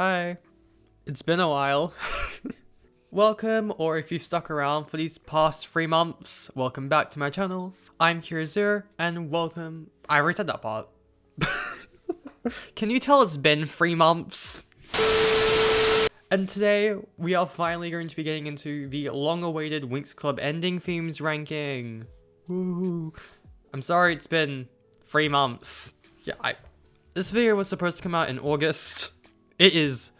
Hi. It's been a while. Welcome, or if you've stuck around for these past 3 months, welcome back to my channel. I'm Azure, and welcome. I already said that part. Can you tell it's been 3 months? And today, we are finally going to be getting into the long-awaited Winx Club ending themes ranking. Woo! I'm sorry it's been 3 months. Yeah, this video was supposed to come out in August. It is.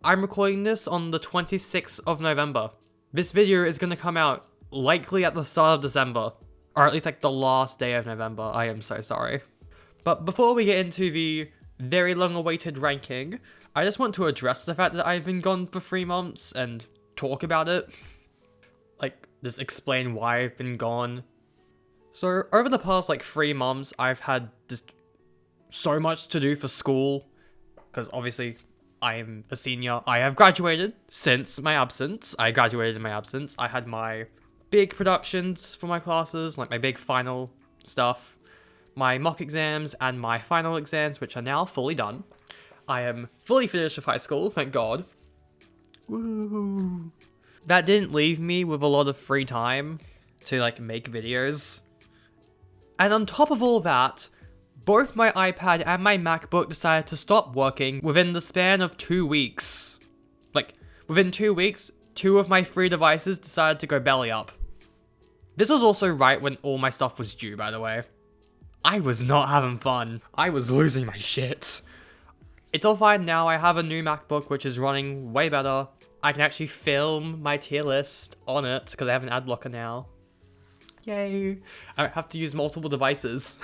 I'm recording this on the 26th of November. This video is going to come out likely at the start of December. Or at least like the last day of November. I am so sorry. But before we get into the very long-awaited ranking, I just want to address the fact that I've been gone for 3 months and talk about it. Like, just explain why I've been gone. So, over the past 3 months, I've had just so much to do for school. Because obviously, I'm a senior. I have graduated since my absence. I graduated in my absence. I had my big productions for my classes, like my big final stuff, my mock exams, and my final exams, which are now fully done. I am fully finished with high school, thank God. Woo! That didn't leave me with a lot of free time to make videos. And on top of all that, both my iPad and my MacBook decided to stop working within the span of 2 weeks. Within 2 weeks, 2 of my 3 devices decided to go belly up. This was also right when all my stuff was due, by the way. I was not having fun. I was losing my shit. It's all fine now. I have a new MacBook, which is running way better. I can actually film my tier list on it, because I have an ad blocker now. Yay. I don't have to use multiple devices.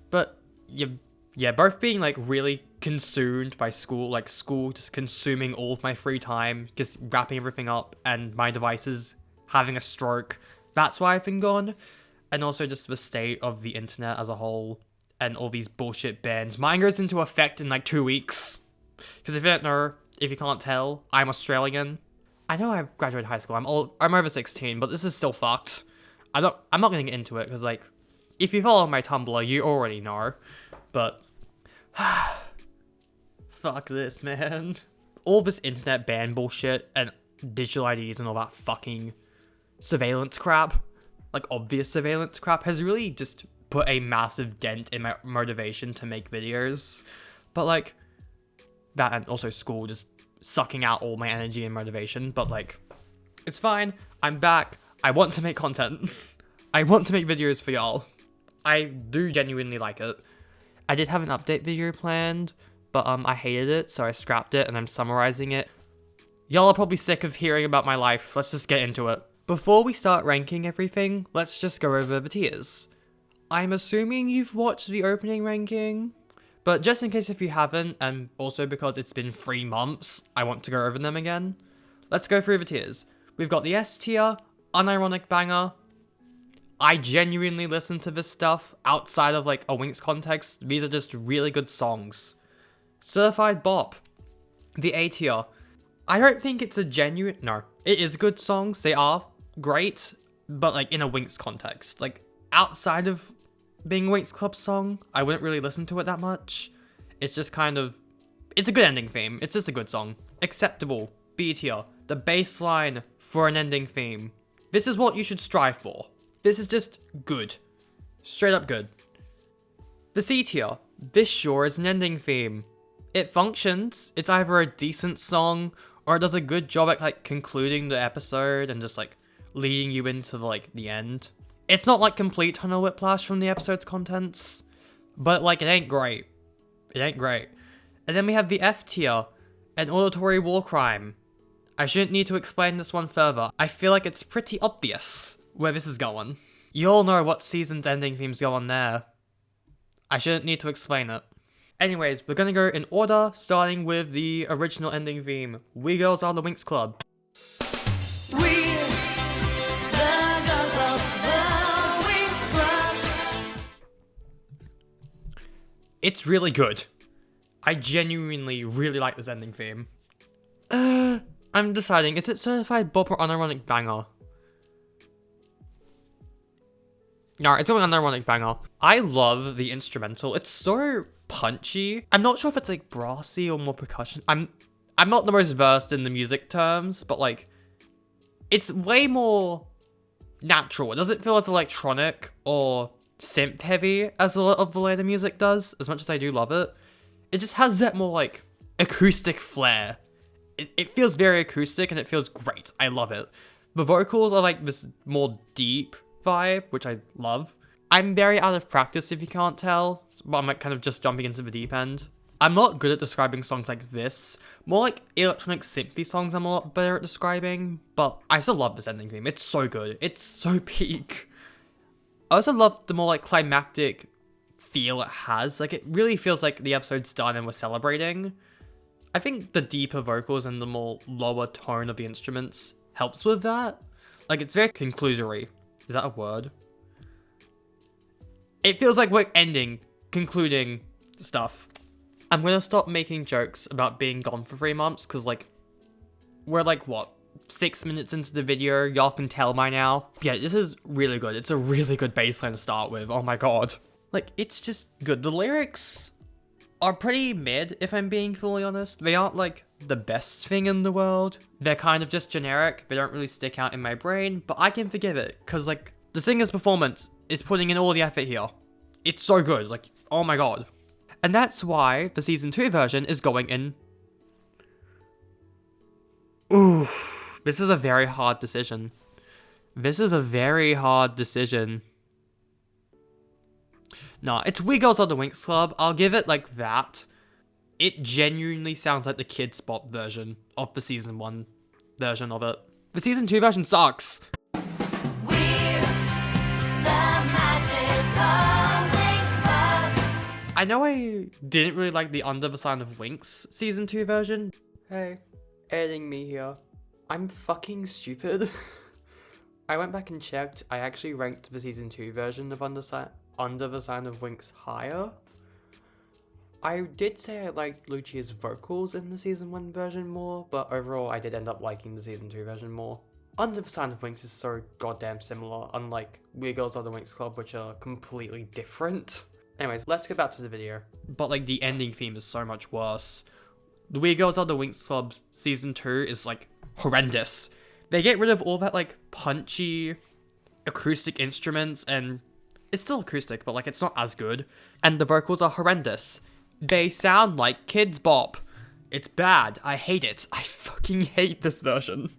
But, yeah, both being, really consumed by school, school just consuming all of my free time, just wrapping everything up, and my devices having a stroke. That's why I've been gone. And also just the state of the internet as a whole, and all these bullshit bans. Mine goes into effect in, 2 weeks. Because if you don't know, if you can't tell, I'm Australian. I know I've graduated high school, I'm over 16, but this is still fucked. I'm not gonna get into it, because, if you follow my Tumblr, you already know, but fuck this, man. All this internet ban bullshit and digital IDs and all that fucking surveillance crap, obvious surveillance crap, has really just put a massive dent in my motivation to make videos. But that, and also school just sucking out all my energy and motivation, but it's fine. I'm back. I want to make content. I want to make videos for y'all. I do genuinely like it. I did have an update video planned, but I hated it, so I scrapped it and I'm summarizing it. Y'all are probably sick of hearing about my life. Let's just get into it. Before we start ranking everything, let's just go over the tiers. I'm assuming you've watched the opening ranking, but just in case if you haven't, and also because it's been 3 months, I want to go over them again. Let's go through the tiers. We've got the S tier, unironic banger. I genuinely listen to this stuff outside of a Winx context. These are just really good songs. Certified bop. The A tier. I don't think it's a genuine... No, it is good songs. They are great, but in a Winx context. Outside of being a Winx Club song, I wouldn't really listen to it that much. It's just kind of... It's a good ending theme. It's just a good song. Acceptable. B tier. The baseline for an ending theme. This is what you should strive for. This is just good. Straight up good. The C tier. This sure is an ending theme. It functions. It's either a decent song, or it does a good job at concluding the episode and just leading you into the end. It's not complete tonal whiplash from the episode's contents, but it ain't great. It ain't great. And then we have the F tier. An auditory war crime. I shouldn't need to explain this one further. I feel like it's pretty obvious where this is going. You all know what season's ending themes go on there. I shouldn't need to explain it. Anyways, we're gonna go in order, starting with the original ending theme. We girls are the Winx Club. We, the girls of the Winx Club. It's really good. I genuinely really like this ending theme. I'm deciding, is it certified bop or unironic banger? No, it's an unironic banger. I love the instrumental. It's so punchy. I'm not sure if it's like brassy or more percussion. I'm not the most versed in the music terms, but like it's way more natural. It doesn't feel as electronic or synth heavy as a lot of the later music does, as much as I do love it. It just has that more like acoustic flair. It feels very acoustic and it feels great. I love it. The vocals are like this more deep vibe, which I love. I'm very out of practice if you can't tell, but I'm like kind of just jumping into the deep end. I'm not good at describing songs like this. More like electronic synthy songs I'm a lot better at describing, but I still love this ending theme. It's so good. It's so peak. I also love the more like climactic feel it has. Like it really feels like the episode's done and we're celebrating. I think the deeper vocals and the more lower tone of the instruments helps with that. Like it's very conclusory. Is that a word? It feels like we're concluding stuff. I'm gonna stop making jokes about being gone for 3 months, because like, we're like, what, 6 minutes into the video, y'all can tell by now. Yeah, this is really good. It's a really good baseline to start with, oh my god. Like, it's just good. The lyrics are pretty mid, if I'm being fully honest. They aren't like the best thing in the world. They're kind of just generic. They don't really stick out in my brain, but I can forgive it, because like, the singer's performance is putting in all the effort here. It's so good, like, oh my god. And that's why the season 2 version is going in. Ooh, this is a very hard decision. This is a very hard decision. Nah, it's We Girls Are the Winx Club. I'll give it like that. It genuinely sounds like the Kids Bop version of the season 1 version of it. The season 2 version sucks. I know I didn't really like the Under the Sign of Winx season 2 version. Hey, editing me here. I'm fucking stupid. I went back and checked. I actually ranked the season 2 version of Under the Sign of Winx higher. I did say I liked Lucia's vocals in the season 1 version more, but overall I did end up liking the season 2 version more. Under the Sign of Winx is so goddamn similar, unlike We Girls Are the Winx Club, which are completely different. Anyways, let's get back to the video. But like the ending theme is so much worse. The We Girls Are the Winx Club's season 2 is like horrendous. They get rid of all that like punchy acoustic instruments, and it's still acoustic, but like it's not as good. And the vocals are horrendous. They sound like Kids Bop. It's bad. I hate it. I fucking hate this version.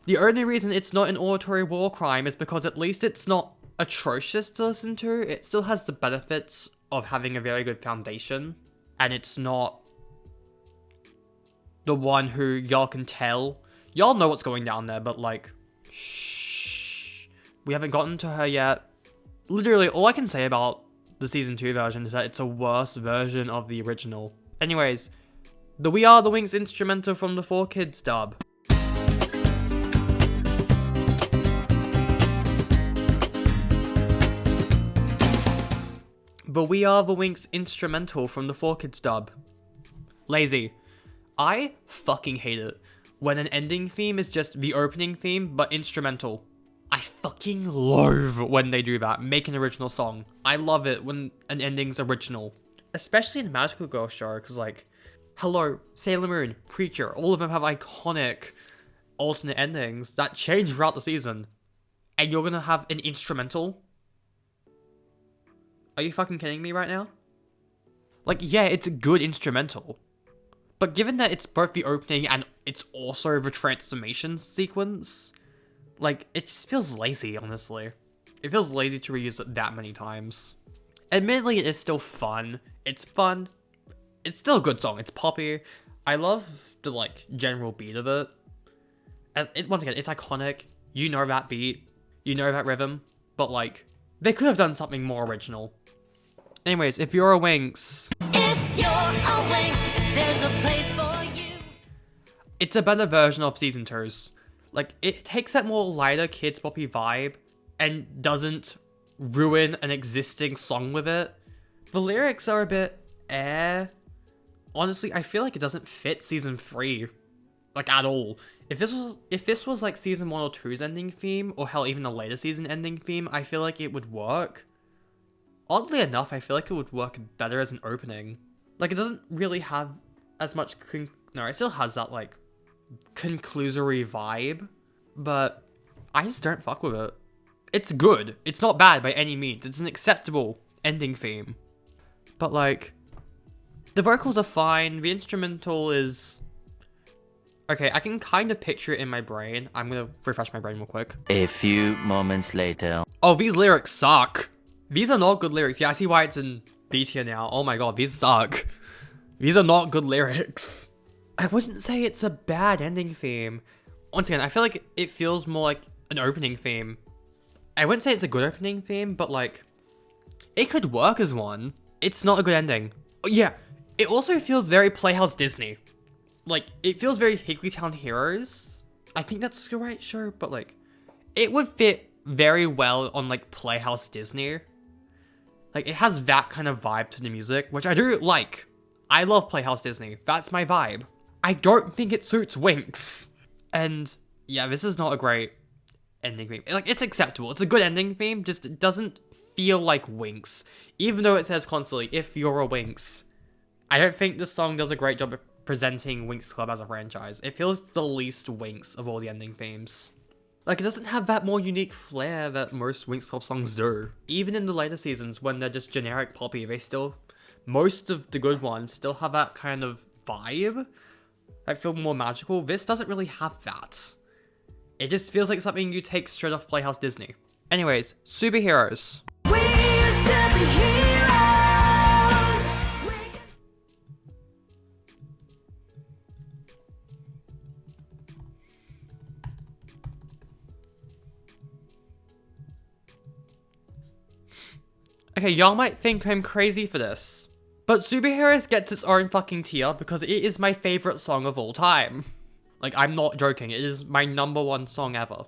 The only reason it's not an auditory war crime is because at least it's not atrocious to listen to. It still has the benefits of having a very good foundation, and it's not the one who y'all can tell. Y'all know what's going down there, but like, shh. We haven't gotten to her yet. Literally, all I can say about the season 2 version is that it's a worse version of the original. Anyways, the We Are the Winx instrumental from the 4Kids dub. The We Are the Winx instrumental from the 4Kids dub. Lazy. I fucking hate it when an ending theme is just the opening theme, but instrumental. I fucking loathe when they do that, make an original song. I love it when an ending's original. Especially in a Magical Girl show, because like, Hello, Sailor Moon, Precure, all of them have iconic alternate endings that change throughout the season. And you're gonna have an instrumental? Are you fucking kidding me right now? Like, yeah, it's a good instrumental. But given that it's both the opening and it's also the transformation sequence, like, it just feels lazy, honestly. It feels lazy to reuse it that many times. Admittedly, it is still fun. It's fun. It's still a good song. It's poppy. I love the, like, general beat of it. And once again, it's iconic. You know that beat. You know that rhythm. But, like, they could have done something more original. Anyways, if you're a Winx... If you're a Winx, there's a place for you. It's a better version of season 2's. Like, it takes that more lighter Kids Boppy vibe and doesn't ruin an existing song with it. The lyrics are a bit honestly, I feel like it doesn't fit season 3. like at all. If this was like season 1 or 2's ending theme, or hell, even a later season ending theme, I feel like it would work. Oddly enough, I feel like it would work better as an opening. Like, it doesn't really have as much no, it still has that like conclusory vibe, but I just don't fuck with it. It's good. It's not bad by any means. It's an acceptable ending theme. But like, the vocals are fine. The instrumental is okay. I can kind of picture it in my brain. I'm gonna refresh my brain real quick. A few moments later. Oh, these lyrics suck. These are not good lyrics. Yeah, I see why it's in B tier now. Oh my god, these suck. These are not good lyrics. I wouldn't say it's a bad ending theme. Once again, I feel like it feels more like an opening theme. I wouldn't say it's a good opening theme, but like, it could work as one. It's not a good ending. Oh, yeah, it also feels very Playhouse Disney. Like, it feels very Higglytown Heroes. I think that's the right show, but like, it would fit very well on like Playhouse Disney. Like, it has that kind of vibe to the music, which I do like. I love Playhouse Disney. That's my vibe. I don't think it suits Winx. And yeah, this is not a great ending theme. Like, it's acceptable. It's a good ending theme, just it doesn't feel like Winx. Even though it says constantly, if you're a Winx. I don't think this song does a great job of presenting Winx Club as a franchise. It feels the least Winx of all the ending themes. Like, it doesn't have that more unique flair that most Winx Club songs do. Even in the later seasons, when they're just generic poppy, they still, most of the good ones still have that kind of vibe. I feel more magical. This doesn't really have that. It just feels like something you take straight off Playhouse Disney. Anyways, superheroes. We're superheroes. Okay, y'all might think I'm crazy for this, but Superheroes gets its own fucking tier because it is my favorite song of all time. Like, I'm not joking, it is my #1 song ever.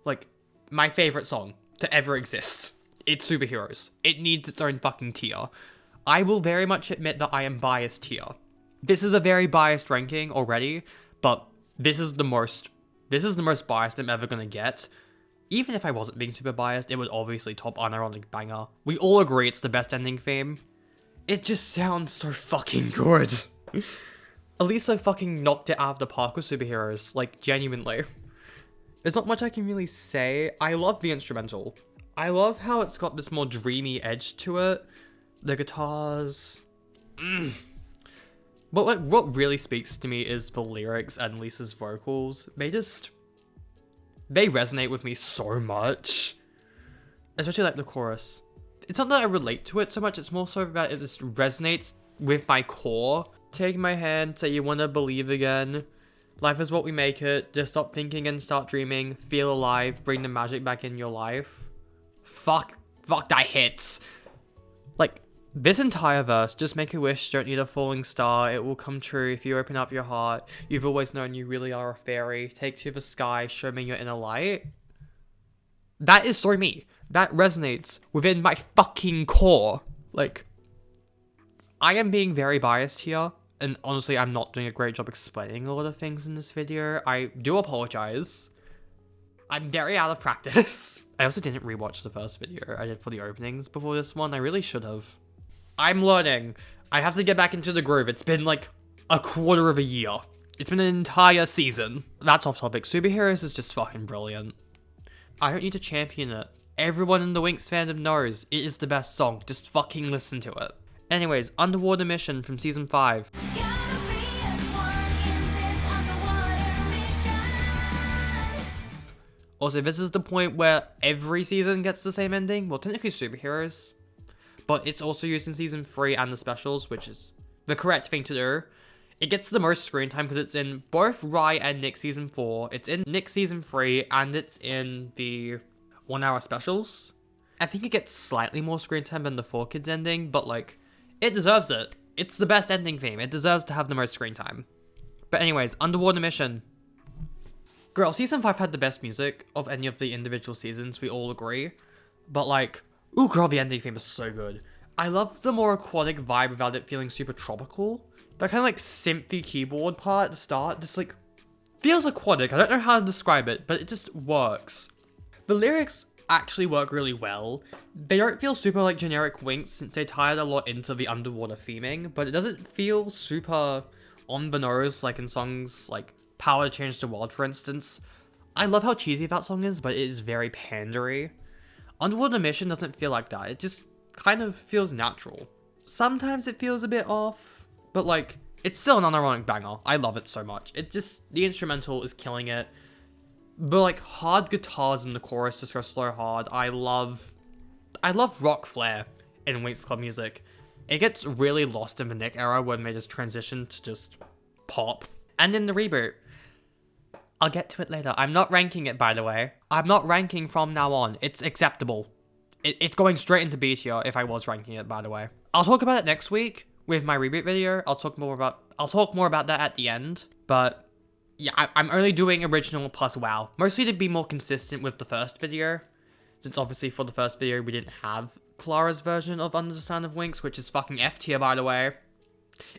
Like, my favorite song to ever exist. It's Superheroes. It needs its own fucking tier. I will very much admit that I am biased here. This is a very biased ranking already, but this is the most biased I'm ever gonna get. Even if I wasn't being super biased, it would obviously top Unironic Banger. We all agree it's the best ending theme. It just sounds so fucking good. Elisa fucking knocked it out of the park with Superheroes, like, genuinely. There's not much I can really say. I love the instrumental. I love how it's got this more dreamy edge to it. The guitars. But like, what really speaks to me is the lyrics and Lisa's vocals. They resonate with me so much. Especially like the chorus. It's not that I relate to it so much, it's more so that it just resonates with my core. Take my hand, say you wanna believe again. Life is what we make it. Just stop thinking and start dreaming. Feel alive, bring the magic back in your life. Fuck that hits. Like, this entire verse, just make a wish, don't need a falling star, it will come true if you open up your heart. You've always known you really are a fairy. Take to the sky, show me your inner light. That is so me. That resonates within my fucking core. Like, I am being very biased here, and honestly, I'm not doing a great job explaining a lot of things in this video. I do apologize. I'm very out of practice. I also didn't rewatch the first video I did for the openings before this one. I really should have. I'm learning. I have to get back into the groove. It's been like a quarter of a year. It's been an entire season. That's off topic. Superheroes is just fucking brilliant. I don't need to champion it. Everyone in the Winx fandom knows it is the best song. Just fucking listen to it. Anyways, Underwater Mission from season 5. Also, this is the point where every season gets the same ending. Well, technically Superheroes. But it's also used in season 3 and the specials, which is the correct thing to do. It gets the most screen time because it's in both Rye and Nick season 4. It's in Nick season 3 and it's in the 1 hour specials. I think it gets slightly more screen time than the 4Kids ending, but like, it deserves it. It's the best ending theme. It deserves to have the most screen time. But anyways, Underwater Mission. Girl, season 5 had the best music of any of the individual seasons, we all agree. But like, ooh girl, the ending theme is so good. I love the more aquatic vibe without it feeling super tropical. That kind of like synthy keyboard part at the start, just like, feels aquatic. I don't know how to describe it, but it just works. The lyrics actually work really well. They don't feel super like generic Winx since they tied a lot into the underwater theming, but it doesn't feel super on the nose like in songs like Power to Change the World, for instance. I love how cheesy that song is, but it is very pandery. Underwater Mission doesn't feel like that. It just kind of feels natural. Sometimes it feels a bit off, but like, it's still an unironic banger. I love it so much. It just, the instrumental is killing it. The like hard guitars in the chorus just go slow hard. I love rock flair in Winx Club music. It gets really lost in the Nick era when they just transition to just pop. And in the reboot, I'll get to it later. I'm not ranking it, by the way. I'm not ranking from now on. It's acceptable. It's going straight into B tier if I was ranking it, by the way. I'll talk about it next week with my reboot video. I'll talk more about that at the end. But yeah, I'm only doing original plus WoW. Mostly to be more consistent with the first video. Since obviously for the first video we didn't have Clara's version of Under the Sound of Winx, which is fucking F tier, by the way.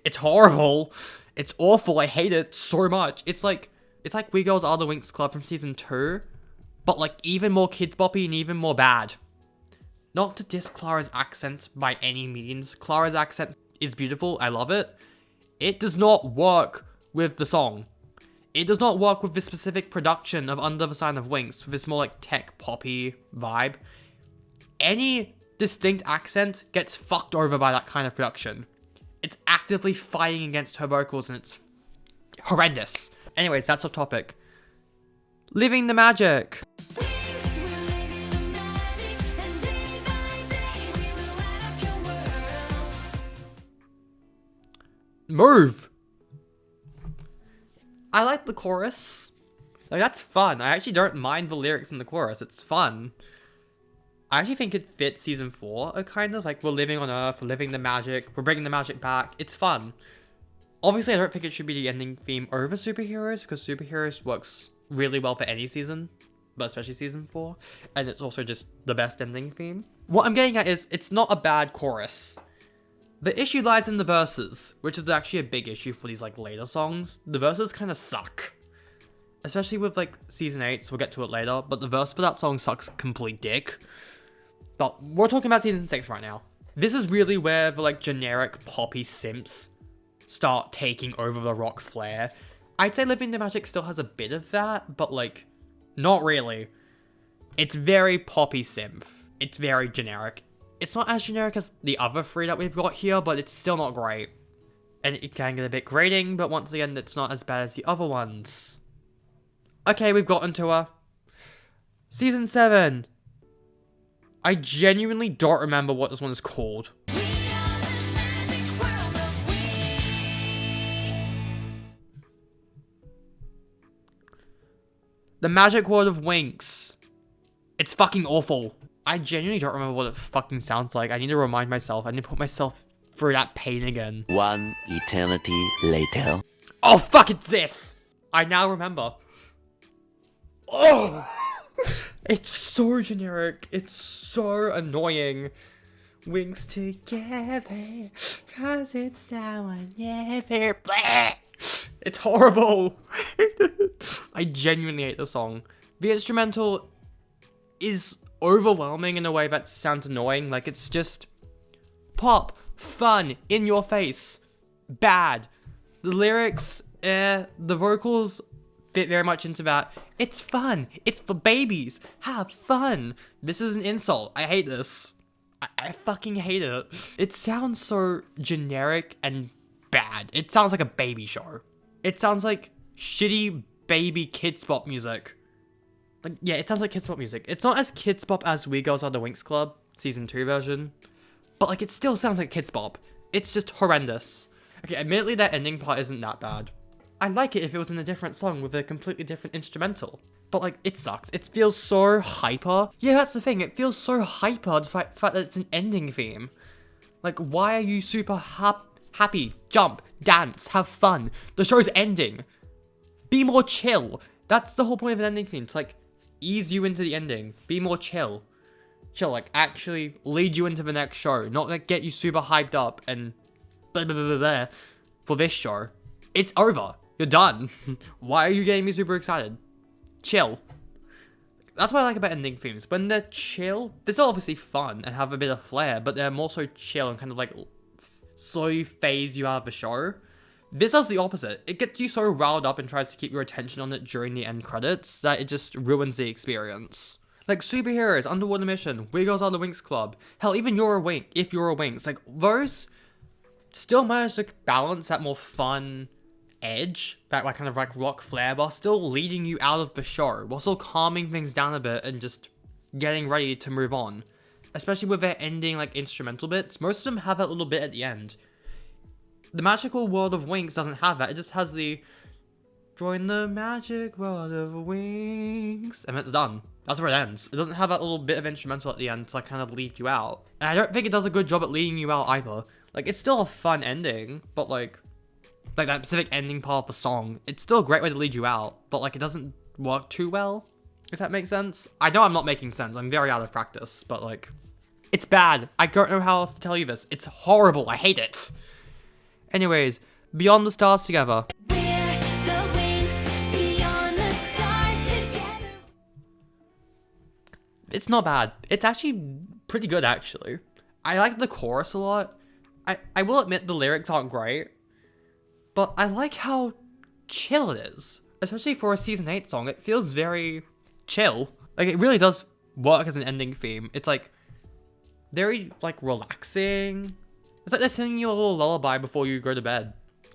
It's horrible. It's awful. I hate it so much. It's like We Girls Are the Winx Club from season 2, but like even more kids boppy and even more bad. Not to diss Clara's accent by any means. Clara's accent is beautiful. I love it. It does not work with the song. It does not work with the specific production of Under the Sound of Winx, with this more like tech poppy vibe. Any distinct accent gets fucked over by that kind of production. It's actively fighting against her vocals and it's horrendous. Anyways, that's off topic. Living the Magic. Move! I like the chorus. Like, that's fun. I actually don't mind the lyrics in the chorus. It's fun. I actually think it fits season 4, a kind of like, we're living on Earth, we're living the magic, we're bringing the magic back. It's fun. Obviously, I don't think it should be the ending theme over superheroes, because superheroes works really well for any season, but especially season 4, and it's also just the best ending theme. What I'm getting at is, it's not a bad chorus. The issue lies in the verses, which is actually a big issue for these like later songs. The verses kind of suck. Especially with like season 8, so we'll get to it later, but the verse for that song sucks complete dick. But we're talking about season 6 right now. This is really where the like generic poppy simps start taking over the rock flair. I'd say Living the Magic still has a bit of that, but like, not really. It's very poppy synth. It's very generic. It's not as generic as the other 3 that we've got here, but it's still not great. And it can get a bit grating, but once again, it's not as bad as the other ones. Okay, we've gotten to her. Season 7. I genuinely don't remember what this one is called. The Magic World of Winx. It's fucking awful. I genuinely don't remember what it fucking sounds like. I need to remind myself. I need to put myself through that pain again. One eternity later. Oh, fuck, it's this! I now remember. Oh! It's so generic. It's so annoying. Winx together, cause it's now or never. Bleh! It's horrible. I genuinely hate the song. The instrumental is overwhelming in a way that sounds annoying. Like, it's just pop, fun, in your face, bad. The lyrics, the vocals fit very much into that. It's fun. It's for babies. Have fun. This is an insult. I hate this. I fucking hate it. It sounds so generic and bad. It sounds like a baby show. It sounds like shitty baby kids pop music. Like, yeah, it sounds like kids pop music. It's not as kids pop as We Girls Are the Winx Club, season 2 version. But like, it still sounds like kids pop. It's just horrendous. Okay, admittedly that ending part isn't that bad. I like it if it was in a different song with a completely different instrumental. But like, it sucks. It feels so hyper. Yeah, that's the thing. It feels so hyper despite the fact that it's an ending theme. Like, why are you super happy? Jump, dance, have fun. The show's ending. Be more chill. That's the whole point of an ending theme. It's like, ease you into the ending. Be more chill. Chill, like, actually lead you into the next show. Not like get you super hyped up and blah blah blah blah blah for this show. It's over. You're done. Why are you getting me super excited? Chill. That's what I like about ending themes. When they're chill, they're still obviously fun and have a bit of flair, but they're more so chill and kind of like slowly phase you out of the show. This does the opposite. It gets you so riled up and tries to keep your attention on it during the end credits that it just ruins the experience. Like Superheroes, Underwater Mission, We Girls Are the Winx Club, hell, even You're a Winx, If You're a Winx, like those still manage to balance that more fun edge, that like kind of like rock flair, while still leading you out of the show, while still calming things down a bit and just getting ready to move on. Especially with their ending like instrumental bits, most of them have that little bit at the end. The Magical World of Winx doesn't have that, it just has the join the magic world of Winx, and it's done. That's where it ends. It doesn't have that little bit of instrumental at the end to like kind of lead you out. And I don't think it does a good job at leading you out either. Like, it's still a fun ending, but like that specific ending part of the song, it's still a great way to lead you out, but like it doesn't work too well, if that makes sense. I know I'm not making sense, I'm very out of practice, but like, it's bad. I don't know how else to tell you this. It's horrible, I hate it. Anyways, Beyond the Stars Together. We're the Winx, beyond the stars together. It's not bad. It's actually pretty good, actually. I like the chorus a lot. I will admit the lyrics aren't great, but I like how chill it is. Especially for a Season 8 song, it feels very chill. Like, it really does work as an ending theme. It's like, very, like, relaxing. It's like they're singing you a little lullaby before you go to bed.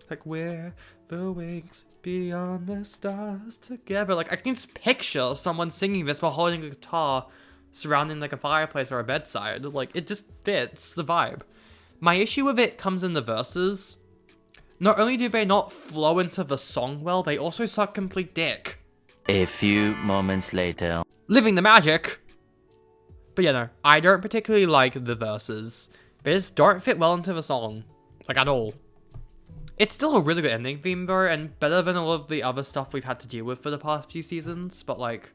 Like, we're the Winx, beyond the stars together. Like, I can just picture someone singing this while holding a guitar, surrounding, like, a fireplace or a bedside. Like, it just fits the vibe. My issue with it comes in the verses. Not only do they not flow into the song well, they also suck complete dick. A few moments later. Living the magic! But yeah, no, I don't particularly like the verses. They just don't fit well into the song. Like, at all. It's still a really good ending theme, though, and better than a lot of the other stuff we've had to deal with for the past few seasons, but like,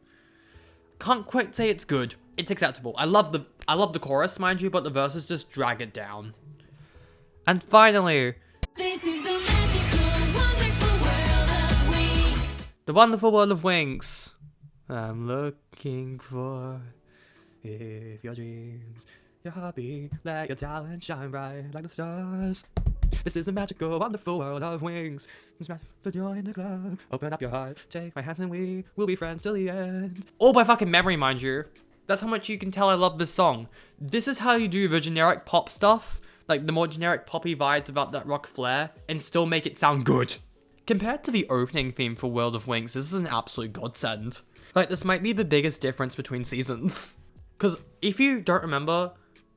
can't quite say it's good. It's acceptable. I love the chorus, mind you, but the verses just drag it down. And finally, This is the magical, wonderful world of Winx. the wonderful world of Winx. I'm looking for, if your dreams, your hobby, let your talent shine bright like the stars. This is the magical, wonderful world of Winx. It's magic to join the club. Open up your heart, take my hands, and we will be friends till the end. All by fucking memory, mind you. That's how much you can tell I love this song. This is how you do the generic pop stuff, like the more generic poppy vibes about that rock flair, and still make it sound good. Compared to the opening theme for World of Winx, this is an absolute godsend. Like, this might be the biggest difference between seasons. Because if you don't remember,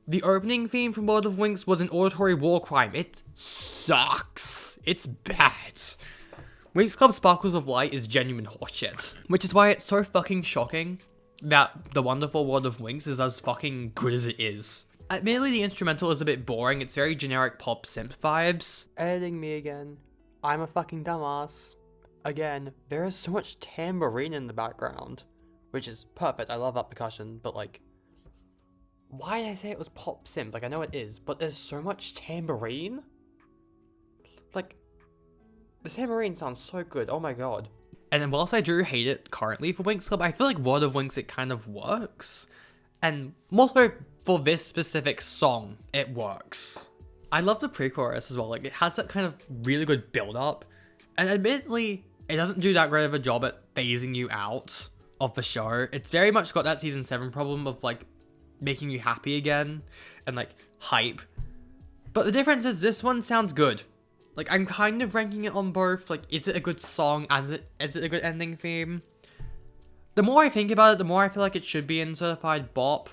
the opening theme from World of Winx was an auditory war crime. It sucks. It's bad. Winx Club Sparkles of Light is genuine horseshit. Which is why it's so fucking shocking that the wonderful World of Winx is as fucking good as it is. Admittedly, the instrumental is a bit boring. It's very generic pop synth vibes. Editing me again. I'm a fucking dumbass. Again, there is so much tambourine in the background, which is perfect. I love that percussion, but like, why did I say it was pop synth? Like, I know it is, but there's so much tambourine. Like, the tambourine sounds so good. Oh my god. And then whilst I do hate it currently for Winx Club, I feel like World of Winx, it kind of works. And more so for this specific song, it works. I love the pre-chorus as well. Like, it has that kind of really good build-up. And admittedly, it doesn't do that great of a job at phasing you out of the show. It's very much got that season 7 problem of like making you happy again and like hype. But the difference is this one sounds good. Like, I'm kind of ranking it on both. Like, is it a good song? Is it a good ending theme? The more I think about it, the more I feel like it should be in Certified Bop.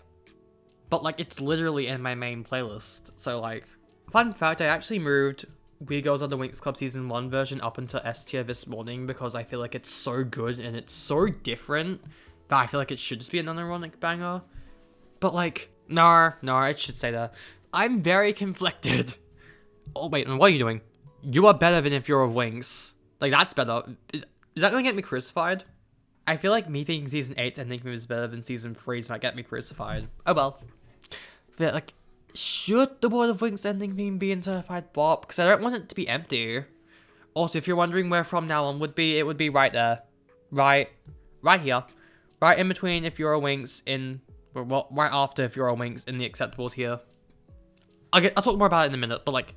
But like, it's literally in my main playlist. So like, fun fact, I actually moved We Girls Are the Winx Club Season 1 version up into S tier this morning because I feel like it's so good and it's so different that I feel like it should just be an unironic banger. But like, no, it should say that. I'm very conflicted. Oh wait, what are you doing? You are better than If You're a Winx. Like, that's better. Is that gonna get me crucified? I feel like me thinking Season 8's ending theme is better than Season 3's might get me crucified. Oh well. But like, should the World of Winx ending theme be in Certified Bop? Because I don't want it to be empty. Also, if you're wondering where From Now On would be, it would be right there. Right here. Right in between if you're a Winx in... Well, right after if you're a Winx in the acceptable tier. I'll talk more about it in a minute, but like...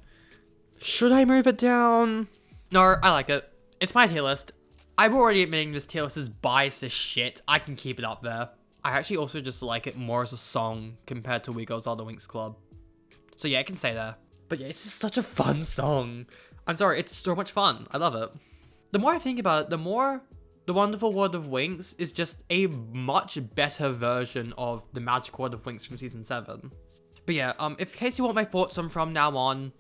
Should I move it down? No, I like it. It's my tier list. I'm already admitting this tier list is biased as shit. I can keep it up there. I actually also just like it more as a song compared to We Goes All the Winx Club. So yeah, I can say that. But yeah, it's just such a fun song. I'm sorry, it's so much fun. I love it. The more I think about it, the more The Wonderful World of Winx is just a much better version of The Magic World of Winx from Season 7. But yeah, in case you want my thoughts on From Now On,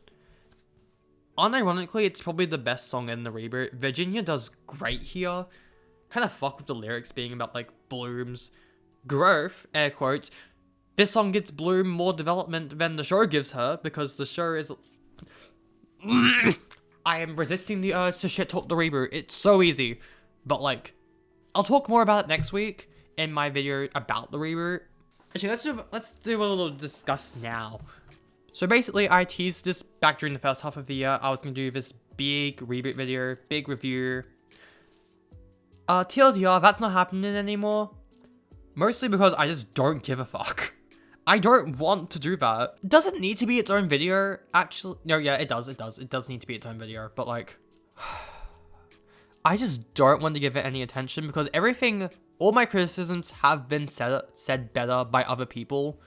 unironically, it's probably the best song in the reboot. Virginia does great here. Kind of fuck with the lyrics being about, like, Bloom's growth, air quotes. This song gets Bloom more development than the show gives her, because the show is... I am resisting the urge to shit talk the reboot. It's so easy. But, like, I'll talk more about it next week in my video about the reboot. Actually, let's do a little discuss now. So basically, I teased this back during the first half of the year. I was going to do this big reboot video, big review. TLDR, that's not happening anymore. Mostly because I just don't give a fuck. I don't want to do that. It doesn't need to be its own video, actually. No, yeah, it does. It does need to be its own video, but like... I just don't want to give it any attention because all my criticisms have been said better by other people.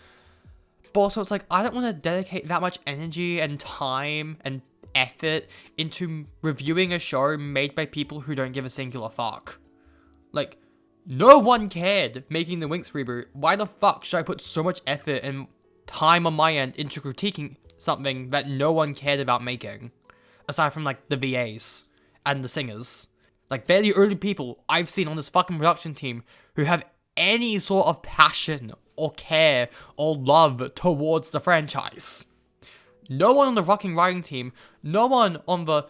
But also it's like, I don't want to dedicate that much energy and time and effort into reviewing a show made by people who don't give a singular fuck. Like, no one cared making the Winx reboot. Why the fuck should I put so much effort and time on my end into critiquing something that no one cared about making? Aside from, like, the VAs and the singers. Like, they're the only people I've seen on this fucking production team who have any sort of passion or care or love towards the franchise. No one on the fucking writing team, no one on the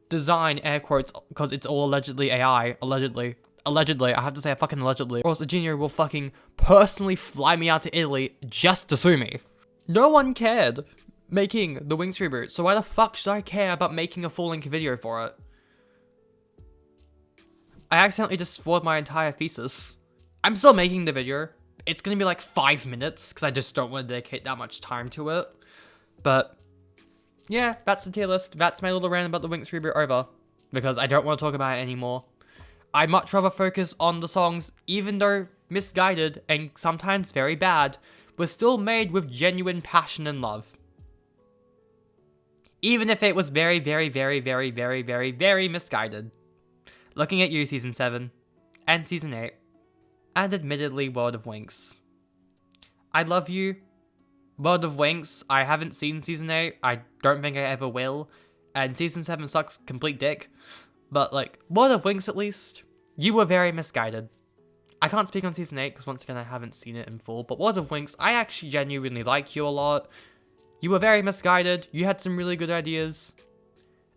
design, air quotes, because it's all allegedly AI, allegedly, I have to say fucking allegedly, or else a junior will fucking personally fly me out to Italy just to sue me. No one cared making the Winx reboot, so why the fuck should I care about making a full-length video for it? I accidentally just spoiled my entire thesis. I'm still making the video. It's gonna be like 5 minutes, because I just don't want to dedicate that much time to it. But, yeah, that's the tier list. That's my little rant about the Winx reboot over. Because I don't want to talk about it anymore. I'd much rather focus on the songs, even though misguided and sometimes very bad, were still made with genuine passion and love. Even if it was very, very, very, very, very, very, very misguided. Looking at you, Season 7, and Season 8, and admittedly, World of Winx. I love you, World of Winx. I haven't seen Season 8, I don't think I ever will, and Season 7 sucks complete dick, but like, World of Winx at least, you were very misguided. I can't speak on Season 8, because once again, I haven't seen it in full, but World of Winx, I actually genuinely like you a lot. You were very misguided, you had some really good ideas.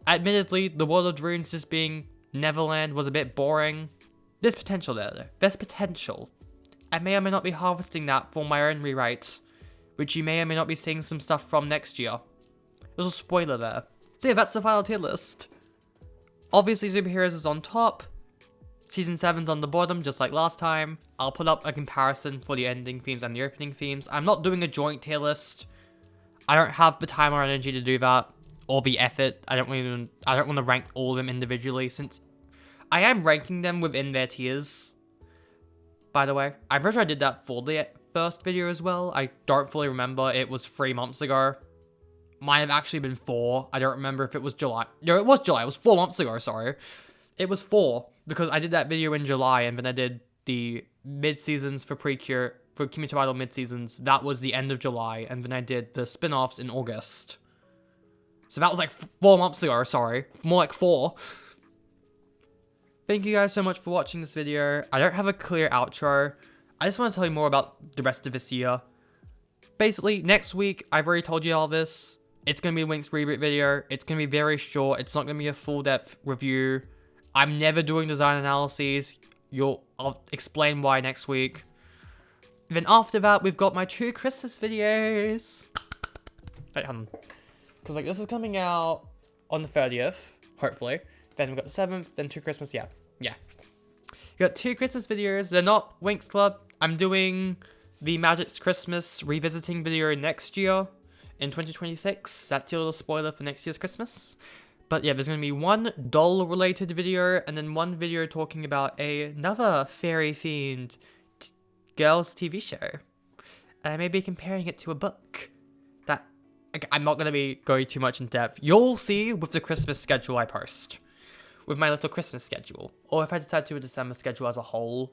Admittedly, the World of Dreams just being Neverland was a bit boring. There's potential there though. There's potential. I may or may not be harvesting that for my own rewrites, which you may or may not be seeing some stuff from next year. There's a spoiler there. So yeah, that's the final tier list. Obviously Superheroes is on top. Season 7's on the bottom, just like last time. I'll put up a comparison for the ending themes and the opening themes. I'm not doing a joint tier list. I don't have the time or energy to do that. Or the effort. I don't want to rank all of them individually, since I am ranking them within their tiers. By the way, I'm pretty sure I did that for the first video as well. I don't fully remember. It was 3 months ago. Might have actually been 4. I don't remember if it was July. No, it was July. It was 4 months ago, sorry. It was 4, because I did that video in July, and then I did the mid-seasons for Precure, for Kimi to Idol mid-seasons. That was the end of July, and then I did the spin-offs in August. So that was like 4 months ago, sorry. More like 4. Thank you guys so much for watching this video. I don't have a clear outro. I just want to tell you more about the rest of this year. Basically, next week, I've already told you all this. It's going to be a Winx reboot video. It's going to be very short. It's not going to be a full-depth review. I'm never doing design analyses. I'll explain why next week. Then after that, we've got my 2 Christmas videos. Wait, hold on. Because like this is coming out on the 30th, hopefully. then we got the 7th, then 2 Christmas, yeah. You got 2 Christmas videos. They're not Winx Club. I'm doing the Magic's Christmas revisiting video next year in 2026. That's your little spoiler for next year's Christmas. But yeah, there's going to be one doll-related video, and then one video talking about another fairy-themed girls' TV show. And I may be comparing it to a book. That I'm not going to be going too much in depth. You'll see with the Christmas schedule I post. With my little Christmas schedule. Or if I decide to do a December schedule as a whole.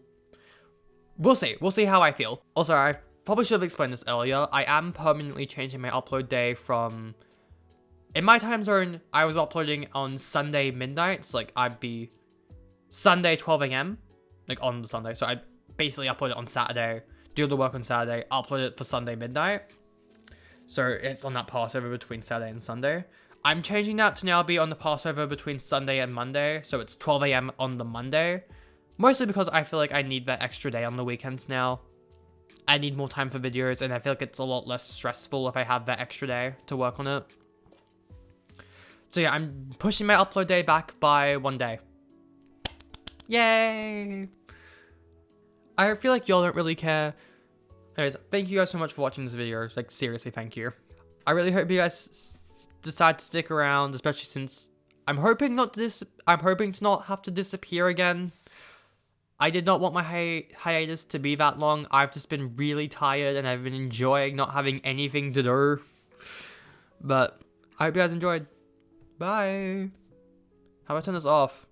We'll see. We'll see how I feel. Also, I probably should have explained this earlier. I am permanently changing my upload day from... In my time zone, I was uploading on Sunday midnight. So, like, I'd be Sunday 12 a.m. Like, on the Sunday. So, I basically upload it on Saturday. Do the work on Saturday. Upload it for Sunday midnight. So, it's on that Passover between Saturday and Sunday. I'm changing that to now be on the Passover between Sunday and Monday. So, it's 12 a.m. on the Monday. Mostly because I feel like I need that extra day on the weekends now. I need more time for videos. And I feel like it's a lot less stressful if I have that extra day to work on it. So yeah, I'm pushing my upload day back by 1 day. Yay! I feel like y'all don't really care. Anyways, thank you guys so much for watching this video. Like, seriously, thank you. I really hope you guys decide to stick around, especially since I'm hoping to not have to disappear again. I did not want my hiatus to be that long. I've just been really tired and I've been enjoying not having anything to do. But I hope you guys enjoyed. Bye. How about I turn this off?